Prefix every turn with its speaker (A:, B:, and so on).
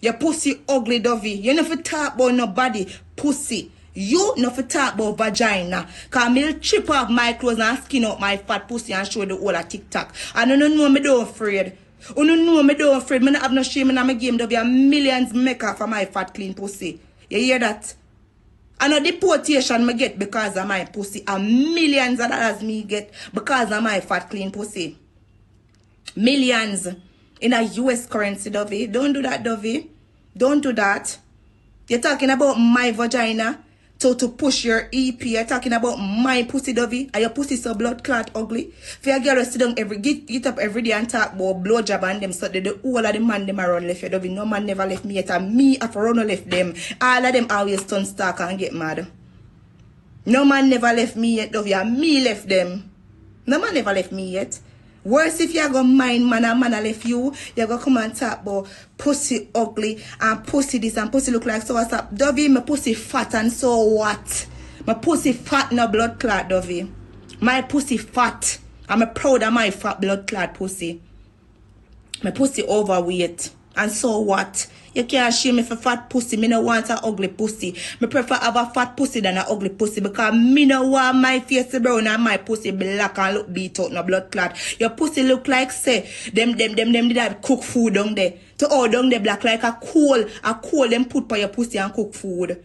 A: Your pussy ugly, Dovey. You never talk about nobody. Pussy. You never talk about vagina. Cause me chip off my clothes and skin out my fat pussy and show the whole of TikTok. I don't know me don't afraid. You don't know me don't afraid. Me not have no shame in my game. Dovey. Millions make off of my fat clean pussy. You hear that? I know deportation me get because of my pussy. And millions of dollars me get because of my fat clean pussy. Millions in a US currency, Dovey. Don't do that, Dovey. Don't do that. You're talking about my vagina to push your EP. You're talking about my pussy, Dovey. And your pussy so blood clot ugly. For your girl sit down get up every day and talk about blowjob and them. So the whole of the man them around left you, Dovey. No man never left me yet. And me have run left them. All of them always turn stark and get mad. No man never left me yet, Dovey. And me left them. No man never left me yet. Worse if you go mind man and man left you go come and talk about pussy ugly and pussy this and pussy look like so what's up. Dovey, my pussy fat and so what? My pussy fat no blood clot, Dovey. My pussy fat. I'm proud of my fat blood clot pussy. My pussy overweight. And so what? You can't shame me for fat pussy. Me no want a ugly pussy. Me prefer have a fat pussy than a ugly pussy because me no want my face brown and my pussy black and look beat out no blood clot. Your pussy look like say them did that cook food down there. To all down there black like a coal them put for your pussy and cook food.